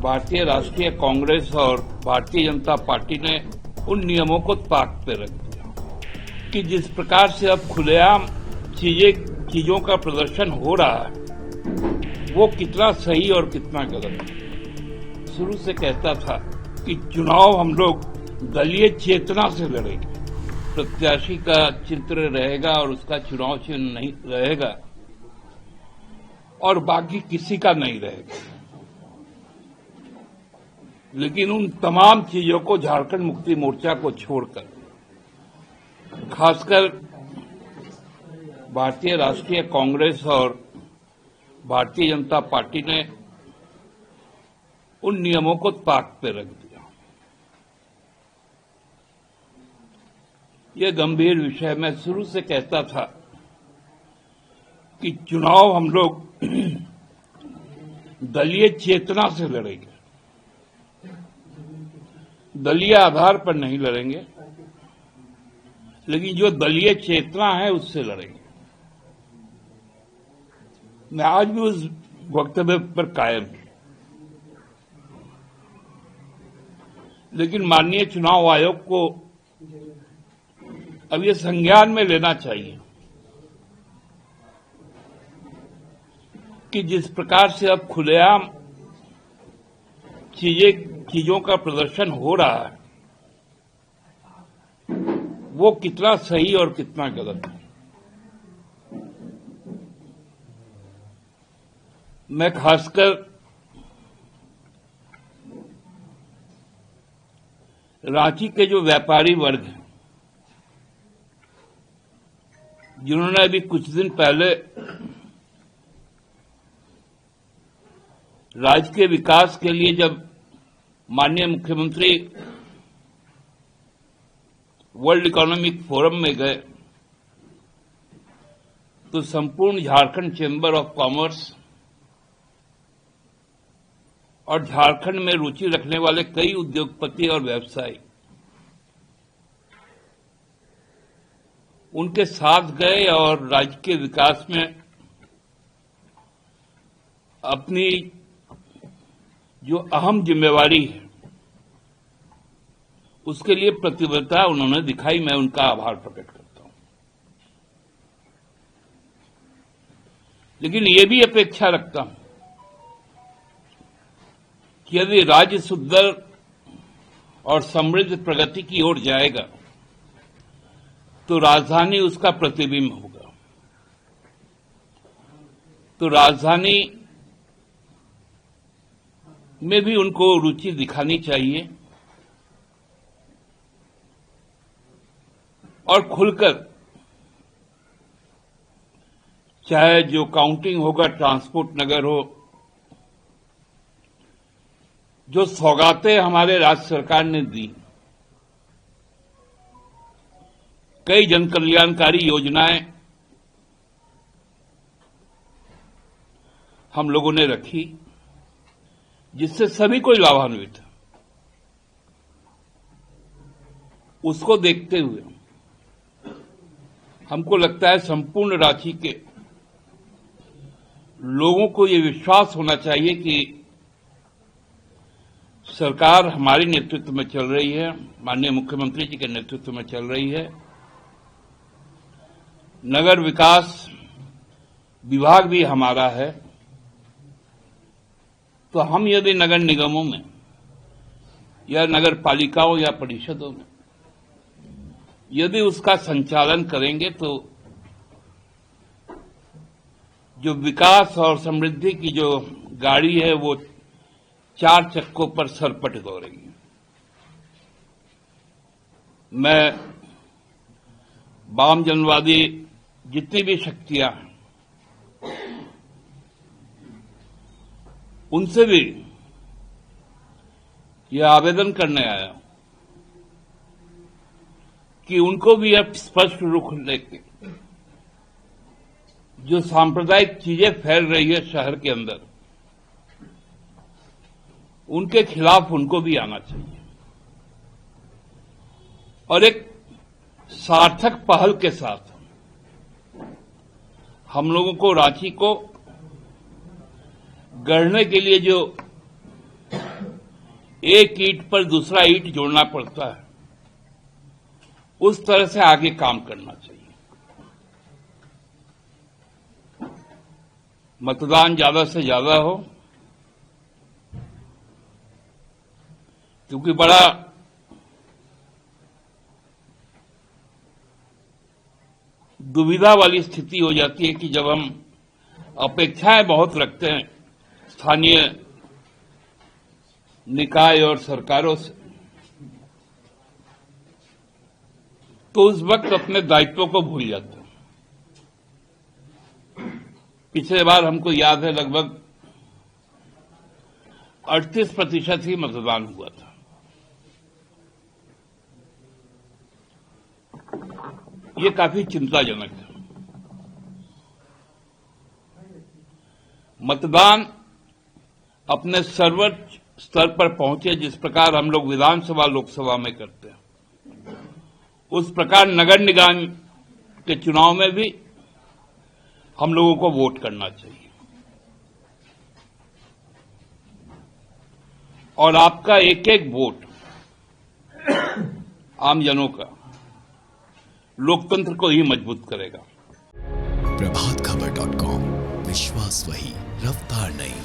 भारतीय राष्ट्रीय कांग्रेस और भारतीय जनता पार्टी ने उन नियमों को ताक पे रख दिया कि जिस प्रकार से अब खुलेआम चीजों का प्रदर्शन हो रहा है वो कितना सही और कितना गलत है। शुरू से कहता था कि चुनाव हम लोग दलीय चेतना से लड़ेंगे, प्रत्याशी का चित्र रहेगा और उसका चुनाव चिन्ह नहीं रहेगा और बाकी किसी का नहीं रहेगा। लेकिन उन तमाम चीजों को झारखंड मुक्ति मोर्चा को छोड़कर खासकर भारतीय राष्ट्रीय कांग्रेस और भारतीय जनता पार्टी ने उन नियमों को ताक पे रख दिया। यह गंभीर विषय मैं शुरू से कहता था कि चुनाव हम लोग दलीय चेतना से लड़ेंगे, दलीय आधार पर नहीं लड़ेंगे, लेकिन जो दलीय चेतना है उससे लड़ेंगे। मैं आज भी उस वक्तव्य पर कायम हूं, लेकिन माननीय चुनाव आयोग को अब ये संज्ञान में लेना चाहिए कि जिस प्रकार से अब खुलेआम चीजों का प्रदर्शन हो रहा है वो कितना सही और कितना गलत है। मैं खासकर रांची के जो व्यापारी वर्ग हैं जिन्होंने अभी कुछ दिन पहले राज्य के विकास के लिए जब माननीय मुख्यमंत्री वर्ल्ड इकोनॉमिक फोरम में गए तो संपूर्ण झारखंड चेंबर ऑफ कॉमर्स और झारखंड में रुचि रखने वाले कई उद्योगपति और व्यवसायी उनके साथ गए और राज्य के विकास में अपनी जो अहम जिम्मेवारी है उसके लिए प्रतिबद्धता उन्होंने दिखाई। मैं उनका आभार प्रकट करता हूं, लेकिन ये भी अपेक्षा रखता हूं कि यदि राज्य सुदृढ़ और समृद्ध प्रगति की ओर जाएगा तो राजधानी उसका प्रतिबिंब होगा। तो राजधानी में भी उनको रुचि दिखानी चाहिए और खुलकर, चाहे जो काउंटिंग होगा ट्रांसपोर्ट नगर हो, जो सौगातें हमारे राज्य सरकार ने दी, कई जनकल्याणकारी योजनाएं हम लोगों ने रखी जिससे सभी कोई लाभान्वित है। उसको देखते हुए हमको लगता है संपूर्ण रांची के लोगों को ये विश्वास होना चाहिए कि सरकार हमारे नेतृत्व में चल रही है, माननीय मुख्यमंत्री जी के नेतृत्व में चल रही है। नगर विकास विभाग भी हमारा है, तो हम यदि नगर निगमों में या नगर पालिकाओं या परिषदों में यदि उसका संचालन करेंगे तो जो विकास और समृद्धि की जो गाड़ी है वो चार चक्कों पर सरपट दौड़ेगी। मैं वाम जनवादी जितनी भी शक्तियां हैं उनसे भी यह आवेदन करने आया कि उनको भी अब स्पष्ट रुख लेके जो सांप्रदायिक चीजें फैल रही है शहर के अंदर उनके खिलाफ उनको भी आना चाहिए और एक सार्थक पहल के साथ हम लोगों को रांची को गढ़ने के लिए जो एक ईंट पर दूसरा ईंट जोड़ना पड़ता है, उस तरह से आगे काम करना चाहिए। मतदान ज्यादा से ज्यादा हो, क्योंकि बड़ा दुविधा वाली स्थिति हो जाती है कि जब हम अपेक्षाएं बहुत रखते हैं स्थानीय निकाय और सरकारों से, तो उस वक्त अपने दायित्वों को भूल जाते हैं। पिछले बार हमको याद है लगभग 38% ही मतदान हुआ था। ये काफी चिंताजनक है। मतदान अपने सर्वोच्च स्तर पर पहुंचे जिस प्रकार हम लोग विधानसभा लोकसभा में करते हैं, उस प्रकार नगर निगम के चुनाव में भी हम लोगों को वोट करना चाहिए। और आपका एक एक वोट आमजनों का लोकतंत्र को ही मजबूत करेगा। प्रभातखबर.com, विश्वास वही, रफ्तार नहीं।